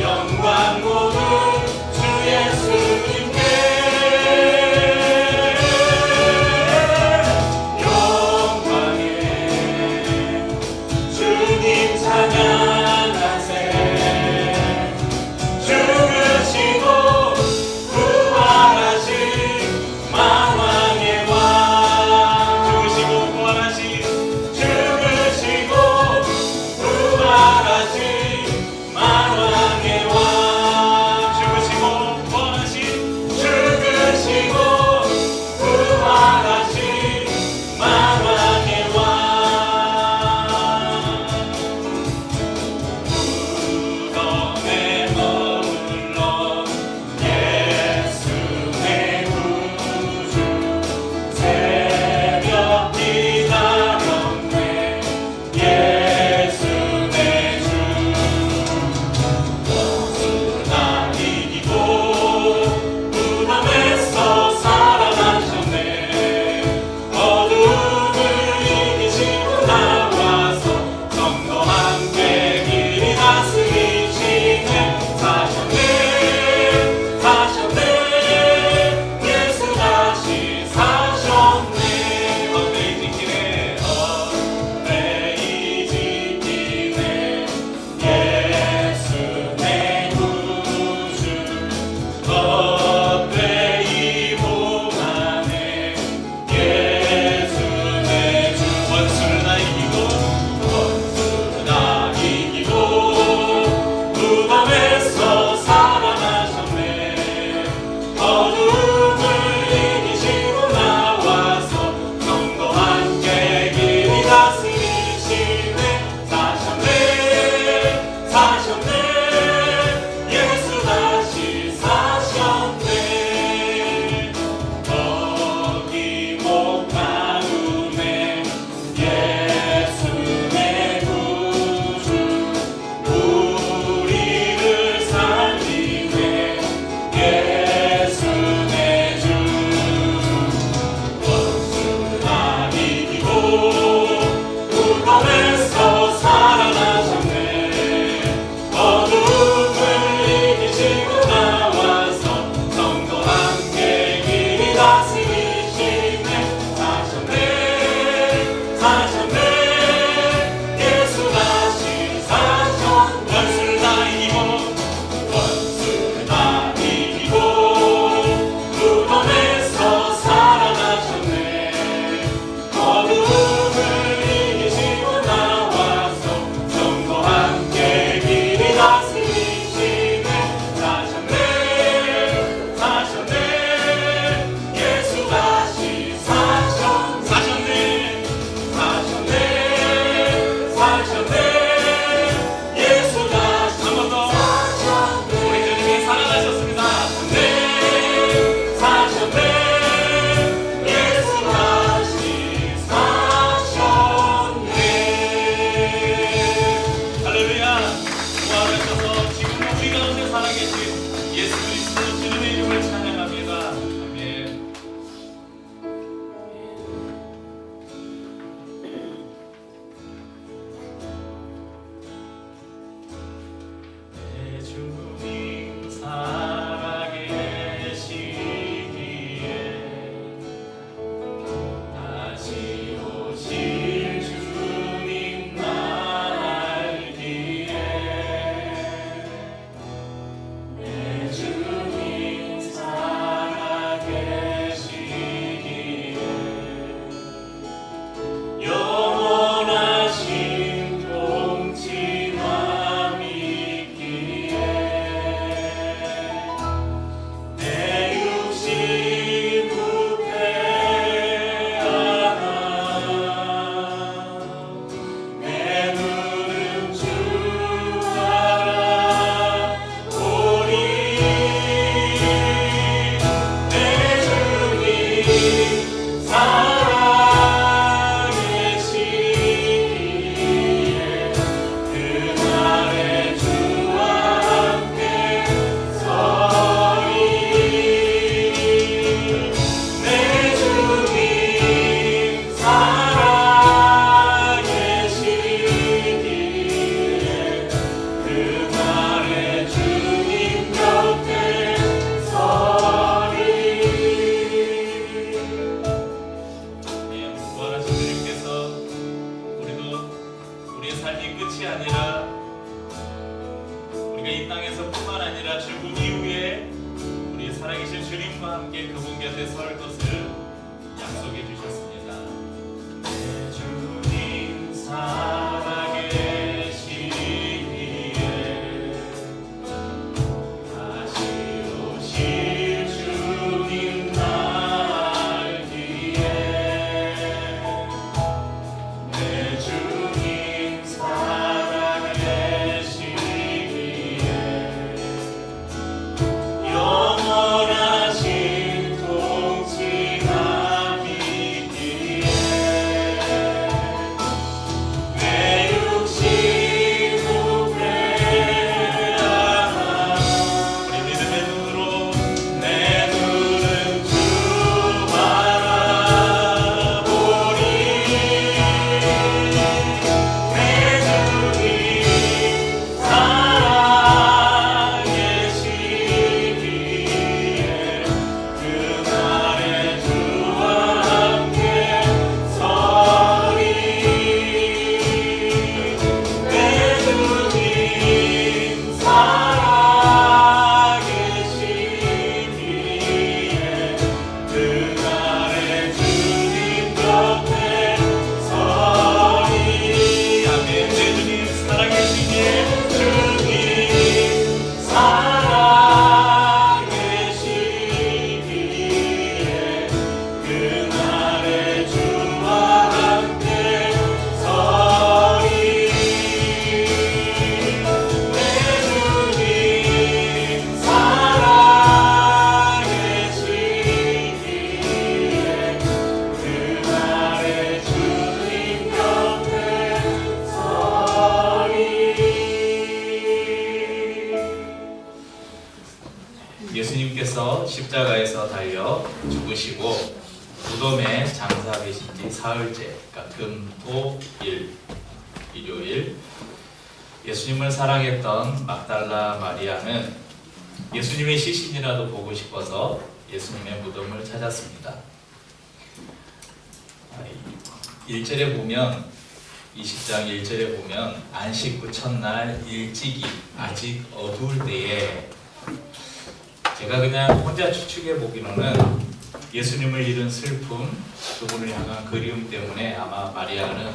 영광 죽음 이후에 우리 살아계신 주님과 함께 그분 곁에 설 것을 약속해 주셨습니다. 내 주님 살아계시기에 다시 오실 주님 날기에 내 주님 살아계시기에 영원하신 통치가 믿기에 내 육신 후회하나 우리 믿음의 눈으로 내 눈은 주 바라보리 내 주님 살아계시기에 그날의 주와 함께 서리 내 주님 살아계시기에 그날의 주님 곁에 서리 아멘 내 주님 살아계시기에 주님 살아계시기에 그날의 주와 함께 서리 내 주님 살아계시기에 그날의 주님 곁에 서리 예수님께서 십자가에서 달려 죽으시고 무덤에 장사되신 지 사흘째, 그러니까 금, 토, 일, 일요일 예수님을 사랑했던 막달라 마리아는 예수님의 시신이라도 보고 싶어서 예수님의 무덤을 찾았습니다. 1절에 보면 20장 1절에 보면 안식 후 첫날 일찍이 아직 어두울 때에 제가 그냥 혼자 추측해 보기로는 예수님을 잃은 슬픔, 그분을 향한 그리움 때문에 아마 마리아는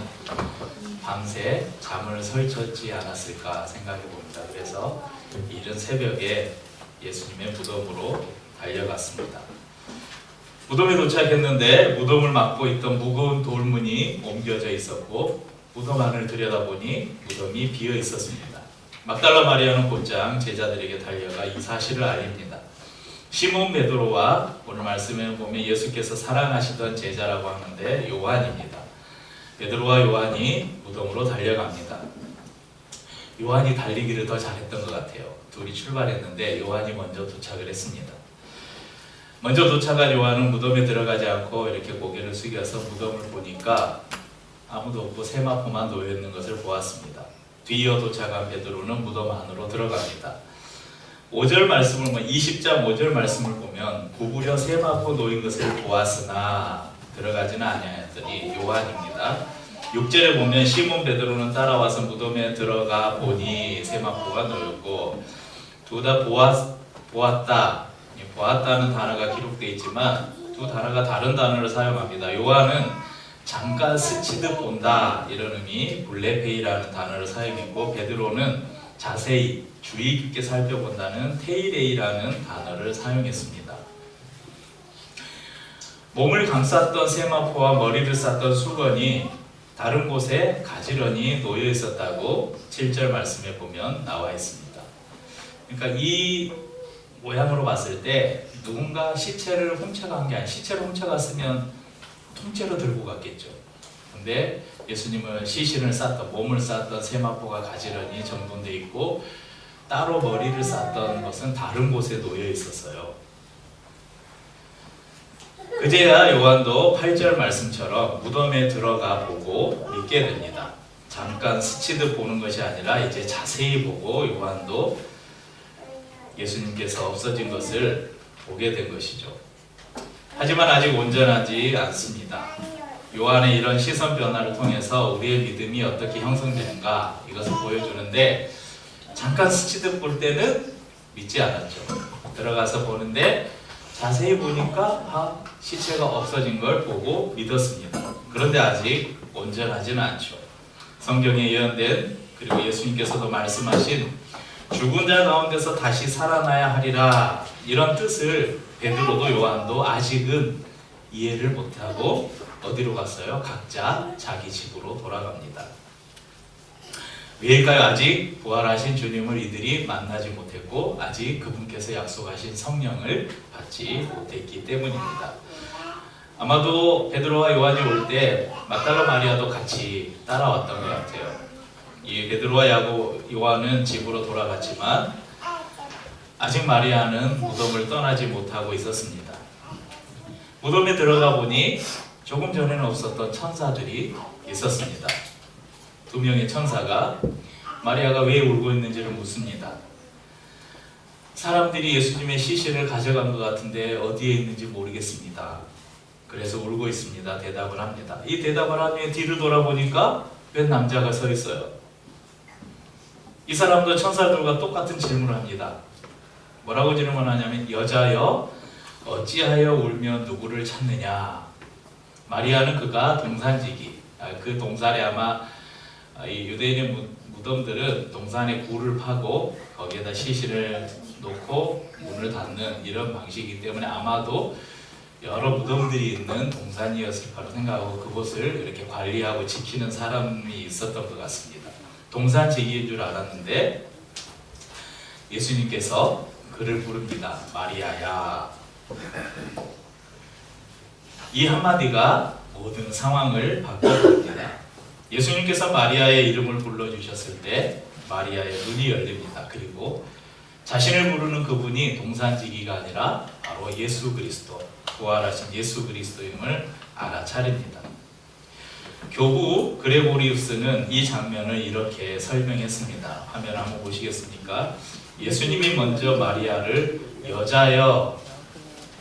밤새 잠을 설쳤지 않았을까 생각해 봅니다. 그래서 이른 새벽에 예수님의 무덤으로 달려갔습니다. 무덤에 도착했는데 무덤을 막고 있던 무거운 돌문이 옮겨져 있었고 무덤 안을 들여다보니 무덤이 비어 있었습니다. 막달라 마리아는 곧장 제자들에게 달려가 이 사실을 알립니다. 시몬 베드로와 오늘 말씀에 보면 예수께서 사랑하시던 제자라고 하는데 요한입니다. 베드로와 요한이 무덤으로 달려갑니다. 요한이 달리기를 더 잘했던 것 같아요. 둘이 출발했는데 요한이 먼저 도착을 했습니다. 먼저 도착한 요한은 무덤에 들어가지 않고 이렇게 고개를 숙여서 무덤을 보니까 아무도 없고 세마포만 놓여 있는 것을 보았습니다. 뒤이어 도착한 베드로는 무덤 안으로 들어갑니다. 5절 말씀을 20장 5절 말씀을 보면 구부려 세마포 놓인 것을 보았으나 들어가지는 아니하였더니 요한입니다. 6절에 보면 시몬 베드로는 따라와서 무덤에 들어가 보니 세마포가 놓였고 둘 다 보았다. 보았다는 단어가 기록되어 있지만 두 단어가 다른 단어를 사용합니다. 요한은 잠깐 스치듯 본다 이런 의미 블레페이라는 단어를 사용했고 베드로는 자세히 주의 깊게 살펴본다는 테이레이라는 단어를 사용했습니다. 몸을 감쌌던 세마포와 머리를 쌌던 수건이 다른 곳에 가지런히 놓여 있었다고 7절 말씀에 보면 나와 있습니다. 그러니까 이 모양으로 봤을 때 누군가 시체를 훔쳐간 게 아니라 시체를 훔쳐갔으면 통째로 들고 갔겠죠. 근데 예수님을 시신을 쌌던 몸을 쌌던 세마포가 가지런히 정돈되어 있고 따로 머리를 쌌던 것은 다른 곳에 놓여 있었어요. 그제야 요한도 8절 말씀처럼 무덤에 들어가 보고 믿게 됩니다. 잠깐 스치듯 보는 것이 아니라 이제 자세히 보고 요한도 예수님께서 없어진 것을 보게 된 것이죠. 하지만 아직 온전하지 않습니다. 요한의 이런 시선 변화를 통해서 우리의 믿음이 어떻게 형성되는가 이것을 보여주는데 잠깐 스치듯 볼 때는 믿지 않았죠. 들어가서 보는데 자세히 보니까 시체가 없어진 걸 보고 믿었습니다. 그런데 아직 온전하지는 않죠. 성경에 예언된 그리고 예수님께서도 말씀하신 죽은 자 가운데서 다시 살아나야 하리라, 이런 뜻을 베드로도 요한도 아직은 이해를 못하고 어디로 갔어요? 각자 자기 집으로 돌아갑니다. 왜일까요? 아직 부활하신 주님을 이들이 만나지 못했고 아직 그분께서 약속하신 성령을 받지 못했기 때문입니다. 아마도 베드로와 요한이 올 때 막달라 마리아도 같이 따라왔던 것 같아요. 이 베드로와 요한은 집으로 돌아갔지만 아직 마리아는 무덤을 떠나지 못하고 있었습니다. 무덤에 들어가 보니 조금 전에는 없었던 천사들이 있었습니다. 2명의 천사가 마리아가 왜 울고 있는지를 묻습니다. 사람들이 예수님의 시신을 가져간 것 같은데 어디에 있는지 모르겠습니다. 그래서 울고 있습니다. 대답을 합니다. 이 대답을 하면 뒤를 돌아보니까 웬 남자가 서 있어요. 이 사람도 천사들과 똑같은 질문을 합니다. 뭐라고 질문하냐면 여자여 어찌하여 울며 누구를 찾느냐. 마리아는 그가 동산지기, 그 동산에 아마 이 유대인의 무덤들은 동산에 굴을 파고 거기에다 시신을 놓고 문을 닫는 이런 방식이기 때문에 아마도 여러 무덤들이 있는 동산이었을 거라고 생각하고 그곳을 이렇게 관리하고 지키는 사람이 있었던 것 같습니다. 동산지기인 줄 알았는데 예수님께서 그를 부릅니다. 마리아야. 이 한마디가 모든 상황을 바꿔버립니다. 예수님께서 마리아의 이름을 불러주셨을 때 마리아의 눈이 열립니다. 그리고 자신을 부르는 그분이 동산지기가 아니라 바로 예수 그리스도, 부활하신 예수 그리스도임을 알아차립니다. 교부 그레고리우스는 이 장면을 이렇게 설명했습니다. 화면 한번 보시겠습니까? 예수님이 먼저 마리아를 여자여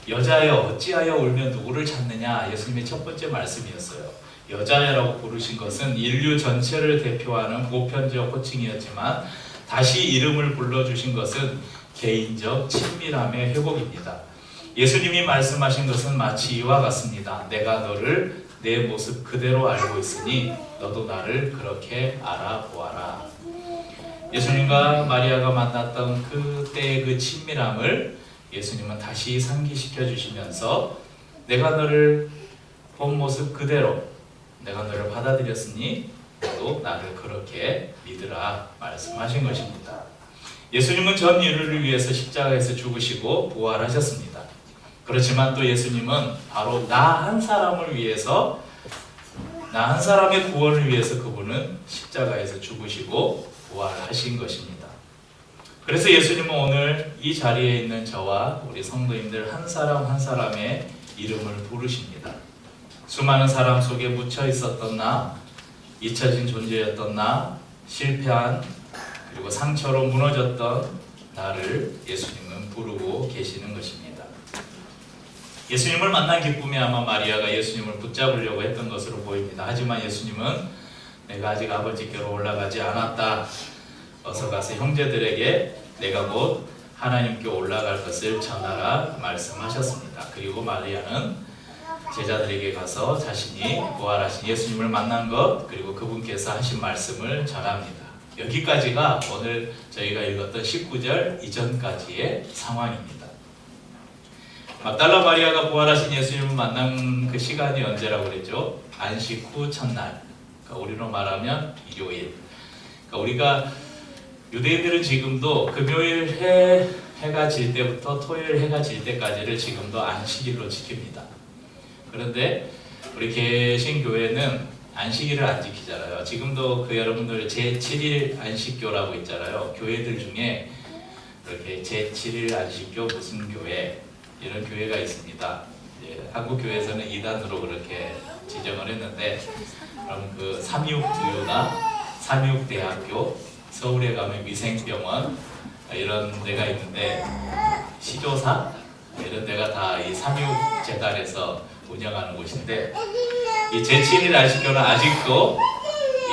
어찌하여 울며 누구를 찾느냐, 예수님의 첫 번째 말씀이었어요. 여자여라고 부르신 것은 인류 전체를 대표하는 보편적 호칭이었지만 다시 이름을 불러주신 것은 개인적 친밀함의 회복입니다. 예수님이 말씀하신 것은 마치 이와 같습니다. 내가 너를 내 모습 그대로 알고 있으니 너도 나를 그렇게 알아보아라. 예수님과 마리아가 만났던 그때의 그 친밀함을 예수님은 다시 상기시켜 주시면서 내가 너를 본 모습 그대로 내가 너를 받아들였으니 너도 나를 그렇게 믿으라 말씀하신 것입니다. 예수님은 전 인류를 위해서 십자가에서 죽으시고 부활하셨습니다. 그렇지만 또 예수님은 바로 나 한 사람을 위해서, 나 한 사람의 구원을 위해서 그분은 십자가에서 죽으시고 부활하신 것입니다. 그래서 예수님은 오늘 이 자리에 있는 저와 우리 성도님들 한 사람 한 사람의 이름을 부르십니다. 수많은 사람 속에 묻혀 있었던 나, 잊혀진 존재였던 나, 실패한 그리고 상처로 무너졌던 나를 예수님은 부르고 계시는 것입니다. 예수님을 만난 기쁨에 아마 마리아가 예수님을 붙잡으려고 했던 것으로 보입니다. 하지만 예수님은 내가 아직 아버지께로 올라가지 않았다. 어서 가서 형제들에게 내가 곧 하나님께 올라갈 것을 전하라 말씀하셨습니다. 그리고 마리아는 제자들에게 가서 자신이 부활하신 예수님을 만난 것 그리고 그분께서 하신 말씀을 전합니다. 여기까지가 오늘 저희가 읽었던 19절 이전까지의 상황입니다. 막달라 마리아가 부활하신 예수님을 만난 그 시간이 언제라고 그랬죠? 안식 후 첫날. 그러니까 우리로 말하면 일요일. 그러니까 우리가 유대인들은 지금도 금요일 해가 질 때부터 토요일 해가 질 때까지를 지금도 안식일로 지킵니다. 그런데 우리 개신교회는 안식일을 안 지키잖아요. 지금도 그 여러분들 제7일 안식교라고 있잖아요. 교회들 중에 이렇게 제7일 안식교 무슨 교회 이런 교회가 있습니다. 한국 교회에서는 2단으로 그렇게 지정을 했는데 그럼 그 삼육두유나 삼육대학교, 서울에 가면 위생병원 이런 데가 있는데 시조사 이런 데가 다 이 삼육재단에서 운영하는 곳인데 이 제7일 안식교는 아직도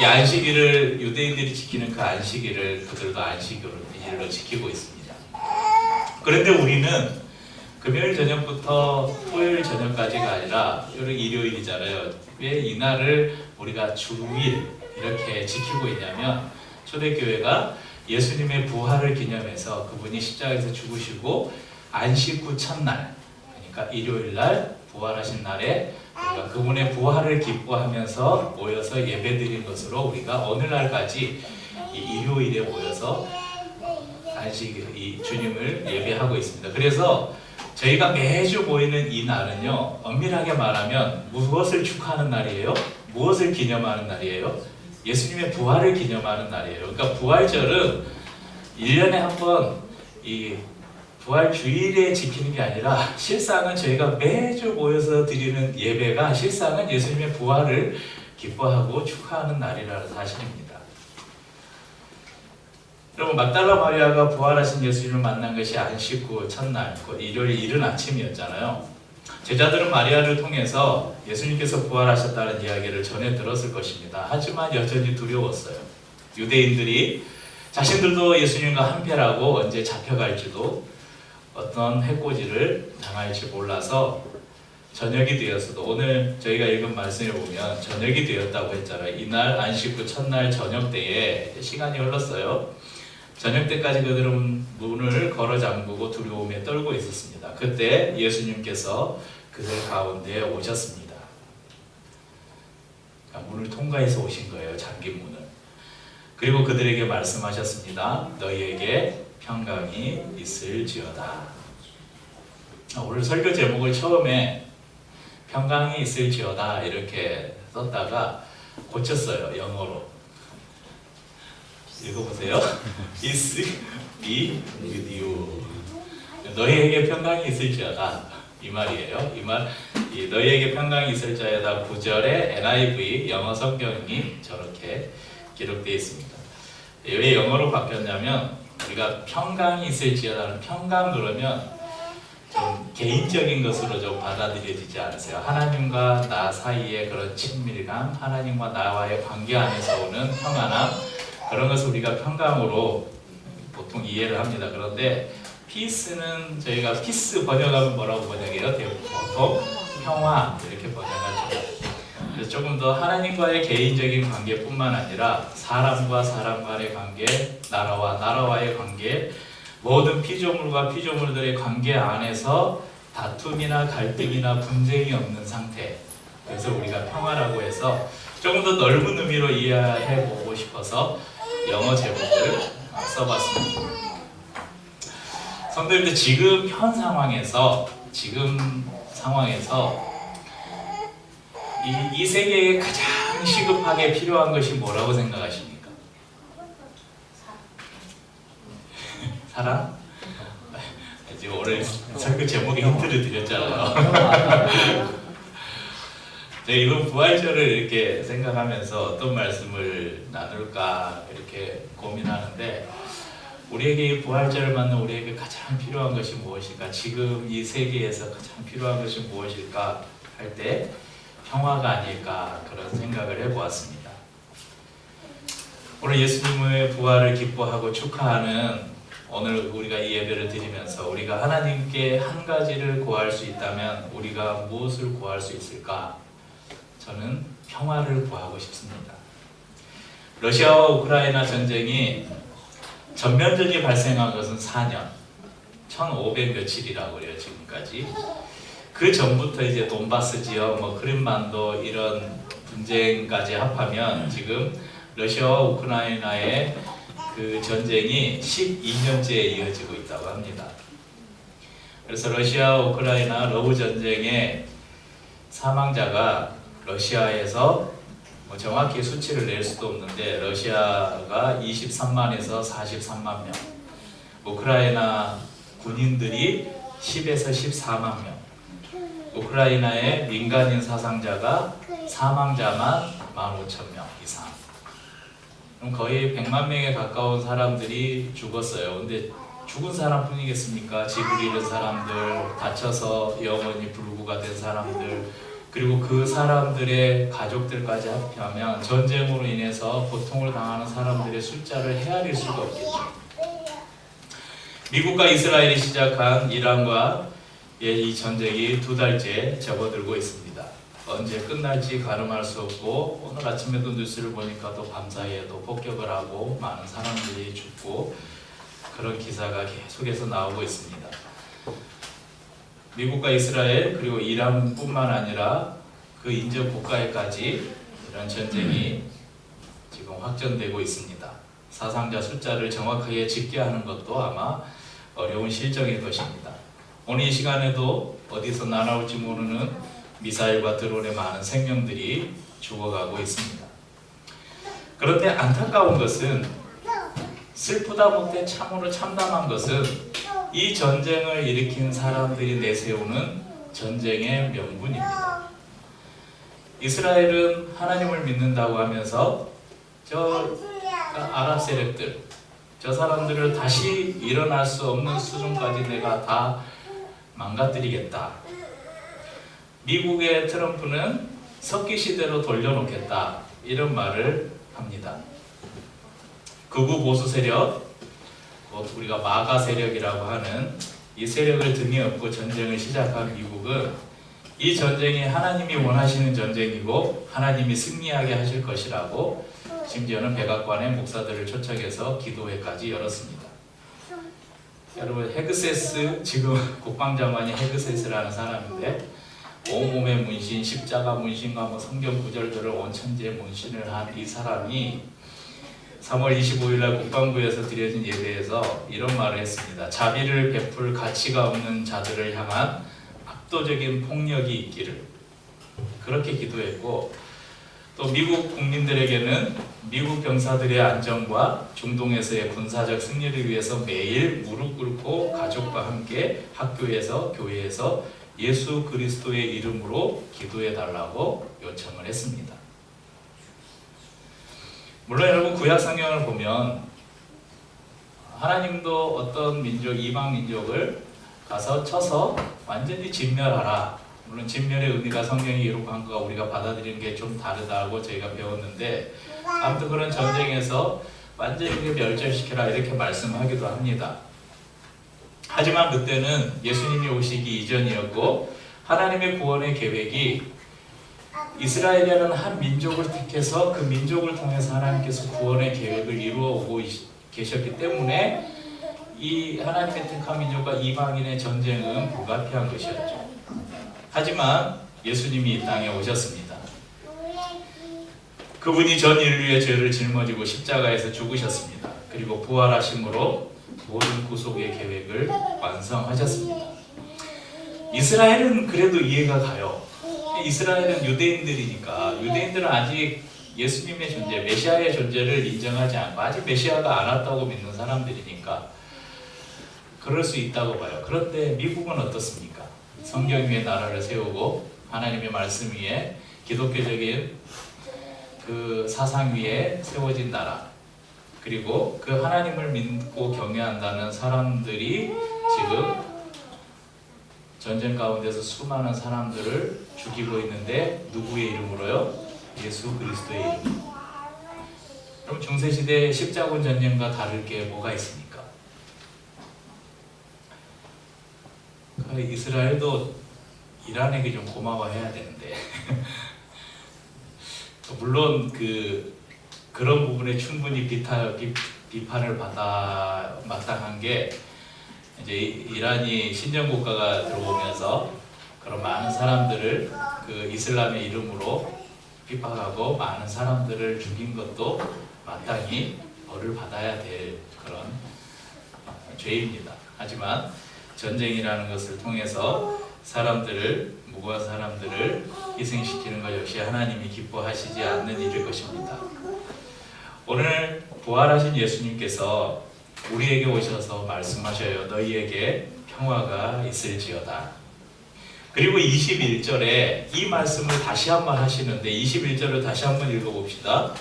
이 안식일을 유대인들이 지키는 그 안식일을 그들도 안식일로 지키고 있습니다. 그런데 우리는 금요일 저녁부터 토요일 저녁까지가 아니라 오늘 일요일이잖아요. 왜 이날을 우리가 주일 이렇게 지키고 있냐면 초대교회가 예수님의 부활을 기념해서 그분이 십자가에서 죽으시고 안식 후 첫날, 그러니까 일요일날 부활하신 날에 우리가 그분의 부활을 기뻐하면서 모여서 예배드린 것으로 우리가 오늘날까지 이 일요일에 모여서 안식 이 주님을 예배하고 있습니다. 그래서 저희가 매주 모이는 이 날은요, 엄밀하게 말하면 무엇을 축하하는 날이에요? 무엇을 기념하는 날이에요? 예수님의 부활을 기념하는 날이에요. 그러니까 부활절은 1년에 한 번 이 부활 주일에 지키는 게 아니라 실상은 저희가 매주 모여서 드리는 예배가 실상은 예수님의 부활을 기뻐하고 축하하는 날이라는 사실입니다. 여러분, 막달라 마리아가 부활하신 예수님을 만난 것이 안식 후 첫날, 일요일 이른 아침이었잖아요. 제자들은 마리아를 통해서 예수님께서 부활하셨다는 이야기를 전해 들었을 것입니다. 하지만 여전히 두려웠어요. 유대인들이 자신들도 예수님과 한패라고 언제 잡혀갈지도 어떤 해코지를 당할지 몰라서 저녁이 되었어도, 오늘 저희가 읽은 말씀에 보면 저녁이 되었다고 했잖아요. 이날 안식 후 첫날 저녁 때에 시간이 흘렀어요. 저녁 때까지 그들은 문을 걸어 잠그고 두려움에 떨고 있었습니다. 그때 예수님께서 그들 가운데 오셨습니다. 그러니까 문을 통과해서 오신 거예요. 잠긴 문을. 그리고 그들에게 말씀하셨습니다. 너희에게 평강이 있을지어다. 오늘 설교 제목을 처음에 평강이 있을지어다 이렇게 썼다가 고쳤어요. 영어로. 읽어보세요. Is be with you. 너희에게 평강이 있을지어다. 이 말이에요. 너희에게 평강이 있을지어다 9절에 NIV 영어 성경이 저렇게 기록되어 있습니다. 왜 영어로 바뀌었냐면, 우리가 평강이 있을지어다는 평강 그러면 좀 개인적인 것으로 좀 받아들여지지 않으세요? 하나님과 나 사이의 그런 친밀감, 하나님과 나와의 관계 안에서 오는 평안함, 그런 것을 우리가 평강으로 보통 이해를 합니다. 그런데 피스는 저희가 피스 번역하면 뭐라고 번역해요? 보통 평화 이렇게 번역하죠. 그래서 조금 더 하나님과의 개인적인 관계뿐만 아니라 사람과 사람 간의 관계, 나라와 나라와의 관계, 모든 피조물과 피조물들의 관계 안에서 다툼이나 갈등이나 분쟁이 없는 상태, 그래서 우리가 평화라고 해서 조금 더 넓은 의미로 이해해 보고 싶어서 영어 제목을 써봤습니다. 성도님들, 지금 현 상황에서 이 세계에 가장 시급하게 필요한 것이 뭐라고 생각하십니까? 사랑? 이제 오늘 설교 제목에 힌트를 드렸잖아요. 제가 이번 부활절을 이렇게 생각하면서 어떤 말씀을 나눌까 이렇게 고민하는데, 우리에게 이 부활절을 맞는 우리에게 가장 필요한 것이 무엇일까? 지금 이 세계에서 가장 필요한 것이 무엇일까? 할 때 평화가 아닐까, 그런 생각을 해보았습니다. 오늘 예수님의 부활을 기뻐하고 축하하는 오늘 우리가 이 예배를 드리면서 우리가 하나님께 한 가지를 구할 수 있다면 우리가 무엇을 구할 수 있을까? 저는 평화를 구하고 싶습니다. 러시아와 우크라이나 전쟁이 전면전이 발생한 것은 4년, 1500 며칠이라고 그래요. 지금까지. 그 전부터 이제 돈바스 지역, 크림반도 이런 분쟁까지 합하면 지금 러시아와 우크라이나의 그 전쟁이 12년째에 이어지고 있다고 합니다. 그래서 러시아 우크라이나 러브 전쟁의 사망자가 러시아에서 정확히 수치를 낼 수도 없는데 러시아가 23만에서 43만 명, 우크라이나 군인들이 10에서 14만 명, 우크라이나의 민간인 사상자가 사망자만 15,000명 이상. 그럼 거의 100만 명에 가까운 사람들이 죽었어요. 근데 죽은 사람뿐이겠습니까? 집을 잃은 사람들, 다쳐서 영원히 불구가 된 사람들, 그리고 그 사람들의 가족들까지 합하면 전쟁으로 인해서 고통을 당하는 사람들의 숫자를 헤아릴 수가 없겠죠. 미국과 이스라엘이 시작한 이란과의 이 전쟁이 2달째 접어들고 있습니다. 언제 끝날지 가늠할 수 없고, 오늘 아침에도 뉴스를 보니까 또 밤사이에도 폭격을 하고 많은 사람들이 죽고 그런 기사가 계속해서 나오고 있습니다. 미국과 이스라엘 그리고 이란뿐만 아니라 그 인접 국가에까지 이런 전쟁이 지금 확전되고 있습니다. 사상자 숫자를 정확하게 집계하는 것도 아마 어려운 실정일 것입니다. 오늘 이 시간에도 어디서 날아올지 모르는 미사일과 드론의 많은 생명들이 죽어가고 있습니다. 그런데 안타까운 것은, 슬프다 못해 참으로 참담한 것은 이 전쟁을 일으킨 사람들이 내세우는 전쟁의 명분입니다. 이스라엘은 하나님을 믿는다고 하면서 저 아랍 세력들, 저 사람들을 다시 일어날 수 없는 수준까지 내가 다 망가뜨리겠다. 미국의 트럼프는 석기 시대로 돌려놓겠다, 이런 말을 합니다. 극우 보수 세력, 우리가 마가 세력이라고 하는 이 세력을 등에 업고 전쟁을 시작한 미국은 이 전쟁이 하나님이 원하시는 전쟁이고 하나님이 승리하게 하실 것이라고 심지어는 백악관의 목사들을 초청해서 기도회까지 열었습니다. 여러분, 헤그세스, 지금 국방장관이 헤그세스라는 사람인데 온몸에 문신, 십자가 문신과 성경 구절들을 온천지에 문신을 한 이 사람이 3월 25일날 국방부에서 드려진 예배에서 이런 말을 했습니다. 자비를 베풀 가치가 없는 자들을 향한 압도적인 폭력이 있기를, 그렇게 기도했고, 또 미국 국민들에게는 미국 병사들의 안전과 중동에서의 군사적 승리를 위해서 매일 무릎 꿇고 가족과 함께 학교에서, 교회에서 예수 그리스도의 이름으로 기도해 달라고 요청을 했습니다. 물론 여러분, 구약 성경을 보면 하나님도 어떤 민족, 이방 민족을 가서 쳐서 완전히 진멸하라, 물론 진멸의 의미가 성경이 기록한 것과 우리가 받아들이는 게 좀 다르다고 저희가 배웠는데, 아무튼 그런 전쟁에서 완전히 멸절시켜라, 이렇게 말씀하기도 합니다. 하지만 그때는 예수님이 오시기 이전이었고, 하나님의 구원의 계획이 이스라엘이라는 한 민족을 택해서 그 민족을 통해서 하나님께서 구원의 계획을 이루어 오고 계셨기 때문에 이 하나님의 택한 민족과 이방인의 전쟁은 불가피한 것이었죠. 하지만 예수님이 이 땅에 오셨습니다. 그분이 전 인류의 죄를 짊어지고 십자가에서 죽으셨습니다. 그리고 부활하심으로 모든 구속의 계획을 완성하셨습니다. 이스라엘은 그래도 이해가 가요. 이스라엘은 유대인들이니까, 유대인들은 아직 예수님의 존재, 메시아의 존재를 인정하지 않고 아직 메시아가 안 왔다고 믿는 사람들이니까 그럴 수 있다고 봐요. 그런데 미국은 어떻습니까? 성경 위에 나라를 세우고 하나님의 말씀 위에, 기독교적인 그 사상 위에 세워진 나라, 그리고 그 하나님을 믿고 경외한다는 사람들이 지금 전쟁 가운데서 수많은 사람들을 죽이고 있는데, 누구의 이름으로요? 예수 그리스도의 이름. 그럼 중세시대 십자군 전쟁과 다를 게 뭐가 있습니까? 이스라엘도 이란에게 좀 고마워해야 되는데 물론 그런 부분에 충분히 비판을 받아 마땅한 게, 이제 이란이 신정국가가 들어오면서 그런 많은 사람들을 그 이슬람의 이름으로 핍박하고 많은 사람들을 죽인 것도 마땅히 벌을 받아야 될 그런 죄입니다. 하지만 전쟁이라는 것을 통해서 무고한 사람들을 희생시키는 것 역시 하나님이 기뻐하시지 않는 일일 것입니다. 오늘 부활하신 예수님께서 우리에게 오셔서 말씀하셔요. 너희에게 평화가 있을지어다. 그리고 21절에 이 말씀을 다시 한번 하시는데, 21절을 다시 한번 읽어봅시다.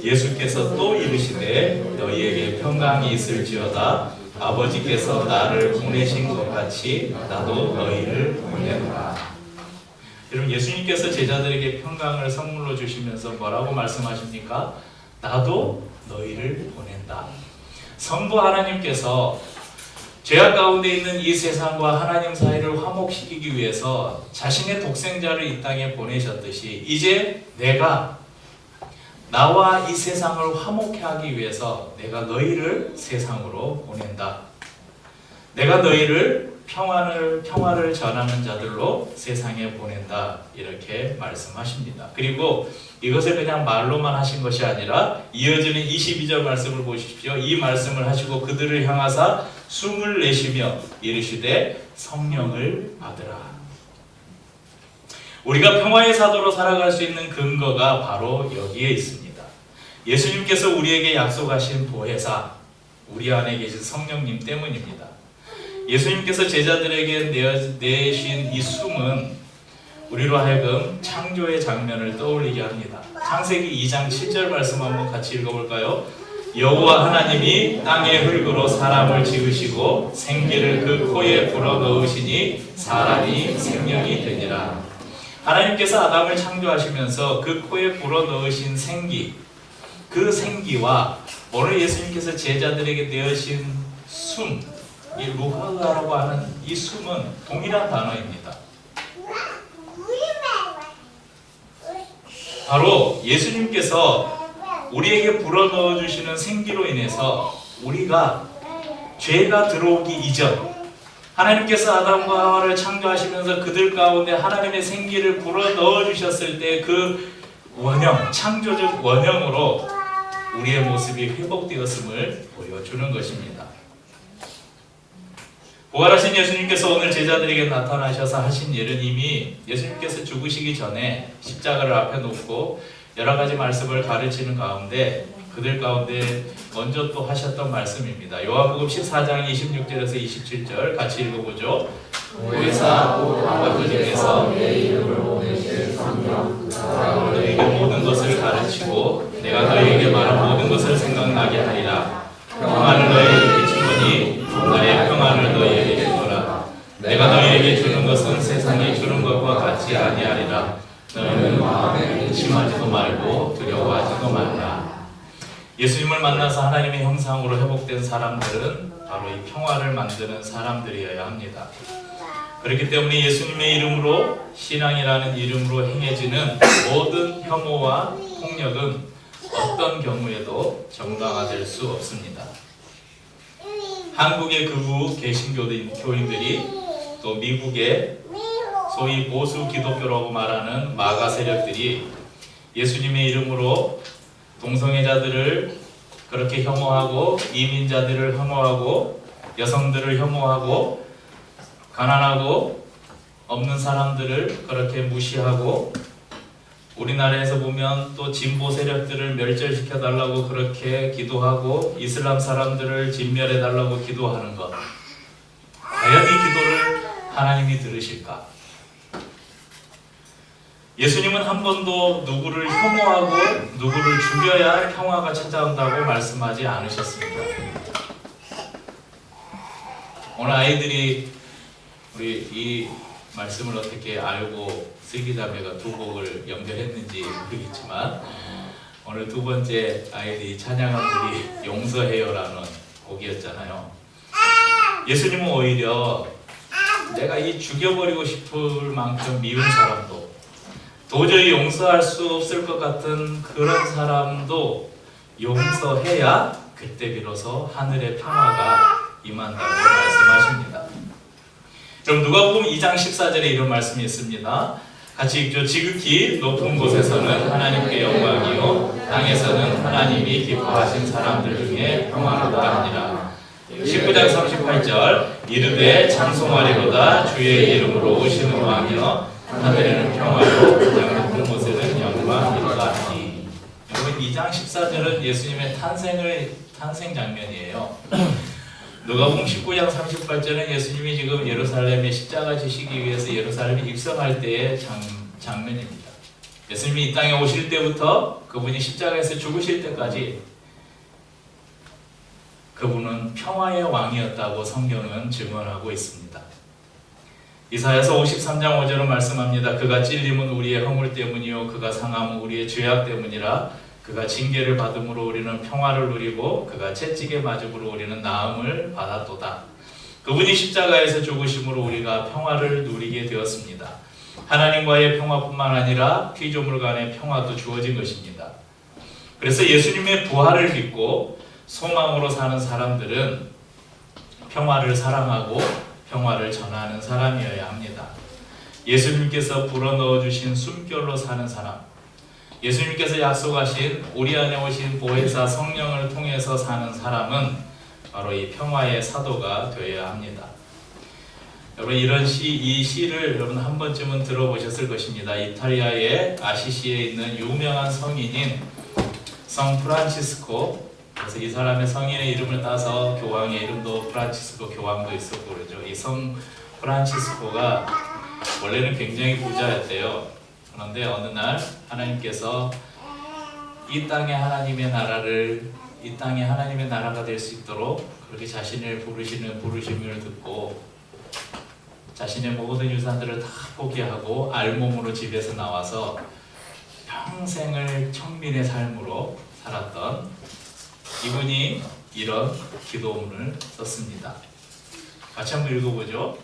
예수께서 또 이르시되 너희에게 평강이 있을지어다. 아버지께서 나를 보내신 것 같이 나도 너희를 보내노라. 여러분, 예수님께서 제자들에게 평강을 선물로 주시면서 뭐라고 말씀하십니까? 나도 너희를 보낸다. 성부 하나님께서 죄악 가운데 있는 이 세상과 하나님 사이를 화목시키기 위해서 자신의 독생자를 이 땅에 보내셨듯이 이제 내가 나와 이 세상을 화목케 하기 위해서 내가 너희를 세상으로 보낸다. 내가 너희를 평화를 전하는 자들로 세상에 보낸다. 이렇게 말씀하십니다. 그리고 이것을 그냥 말로만 하신 것이 아니라 이어지는 22절 말씀을 보십시오. 이 말씀을 하시고 그들을 향하사 숨을 내쉬며 이르시되 성령을 받으라. 우리가 평화의 사도로 살아갈 수 있는 근거가 바로 여기에 있습니다. 예수님께서 우리에게 약속하신 보혜사, 우리 안에 계신 성령님 때문입니다. 예수님께서 제자들에게 내신 이 숨은 우리로 하여금 창조의 장면을 떠올리게 합니다. 창세기 2장 7절 말씀 한번 같이 읽어볼까요? 여호와 하나님이 땅의 흙으로 사람을 지으시고 생기를 그 코에 불어넣으시니 사람이 생명이 되니라. 하나님께서 아담을 창조하시면서 그 코에 불어넣으신 생기, 그 생기와 오늘 예수님께서 제자들에게 내으신 숨, 이 루하라고 하는 이 숨은 동일한 단어입니다. 바로 예수님께서 우리에게 불어넣어 주시는 생기로 인해서 우리가 죄가 들어오기 이전 하나님께서 아담과 하와를 창조하시면서 그들 가운데 하나님의 생기를 불어넣어 주셨을 때 그 원형, 창조적 원형으로 우리의 모습이 회복되었음을 보여주는 것입니다. 부활하신 예수님께서 오늘 제자들에게 나타나셔서 하신 일은 이미 예수님께서 죽으시기 전에 십자가를 앞에 놓고 여러 가지 말씀을 가르치는 가운데 그들 가운데 먼저 또 하셨던 말씀입니다. 요한복음 14장 26절에서 27절 같이 읽어보죠. 보혜사 곧 아버지께서 내 이름을 보내실 성령 그가 너희에게 모든 것을 가르치고 내가 너희에게 말한 모든 것을 생각나게 하리라. 평안을 너희에게 주노니 나의 평안을 너희에게 주노라. 내가 너희에게 주는 것은 세상이 주는 것과 같이 아니하리라. 너희는 마음에 의심하지도 말고 두려워하지도 말라. 예수님을 만나서 하나님의 형상으로 회복된 사람들은 바로 이 평화를 만드는 사람들이어야 합니다. 그렇기 때문에 예수님의 이름으로, 신앙이라는 이름으로 행해지는 모든 혐오와 폭력은 어떤 경우에도 정당화될 수 없습니다. 한국의 극우 개신교인들이 또 미국의 소위 보수 기독교라고 말하는 마가 세력들이 예수님의 이름으로 동성애자들을 그렇게 혐오하고 이민자들을 혐오하고 여성들을 혐오하고 가난하고 없는 사람들을 그렇게 무시하고 우리나라에서 보면 또 진보 세력들을 멸절시켜 달라고 그렇게 기도하고 이슬람 사람들을 진멸해 달라고 기도하는 것, 과연 이 기도를 하나님이 들으실까? 예수님은 한 번도 누구를 혐오하고 누구를 죽여야 평화가 찾아온다고 말씀하지 않으셨습니다. 오늘 아이들이 우리 이 말씀을 어떻게 알고 슬기자매가 두 곡을 연결했는지 모르겠지만 오늘 두 번째 아이들이 찬양한 곡이 용서해요라는 곡이었잖아요. 예수님은 오히려 내가 이 죽여버리고 싶을 만큼 미운 사람도 도저히 용서할 수 없을 것 같은 그런 사람도 용서해야 그때 비로소 하늘의 평화가 임한다고 말씀하십니다. 그럼 누가복음 2장 14절에 이런 말씀이 있습니다. 같이 읽죠. 지극히 높은 곳에서는 하나님께 영광이요 땅에서는 하나님이 기뻐하신 사람들 중에 평화로다 하니라. 19장 38절 이르되 찬송하리로다 주의 이름으로 오시는 왕이여 하늘에는 평화로 가장 높은 곳에는 영광이로다 하니. 여러분 2장 14절은 예수님의 탄생 장면이에요. 누가복음 19장 38절은 예수님이 지금 예루살렘에 십자가 지시기 위해서 예루살렘에 입성할 때의 장면입니다. 예수님이 이 땅에 오실 때부터 그분이 십자가에서 죽으실 때까지 그분은 평화의 왕이었다고 성경은 증언하고 있습니다. 이사야서 53장 5절은 말씀합니다. 그가 찔림은 우리의 허물 때문이요 그가 상함은 우리의 죄악 때문이라. 그가 징계를 받음으로 우리는 평화를 누리고 그가 채찍에 맞음으로 우리는 나음을 받았도다. 그분이 십자가에서 죽으심으로 우리가 평화를 누리게 되었습니다. 하나님과의 평화뿐만 아니라 피조물 간의 평화도 주어진 것입니다. 그래서 예수님의 부활을 믿고 소망으로 사는 사람들은 평화를 사랑하고 평화를 전하는 사람이어야 합니다. 예수님께서 불어넣어 주신 숨결로 사는 사람, 예수님께서 약속하신 우리 안에 오신 보혜사 성령을 통해서 사는 사람은 바로 이 평화의 사도가 되어야 합니다. 여러분 이 시를 여러분 한 번쯤은 들어보셨을 것입니다. 이탈리아의 아시시에 있는 유명한 성인인 성 프란치스코, 그래서 이 사람의 성인의 이름을 따서 교황의 이름도 프란치스코 교황도 있었고 그러죠. 이 성 프란치스코가 원래는 굉장히 부자였대요. 그런데 어느 날 하나님께서 이 땅에 하나님의 나라가 될 수 있도록 그렇게 자신을 부르시는 부르심을 듣고 자신의 모든 유산들을 다 포기하고 알몸으로 집에서 나와서 평생을 청민의 삶으로 살았던 이분이 이런 기도문을 썼습니다. 같이 한번 읽어보죠.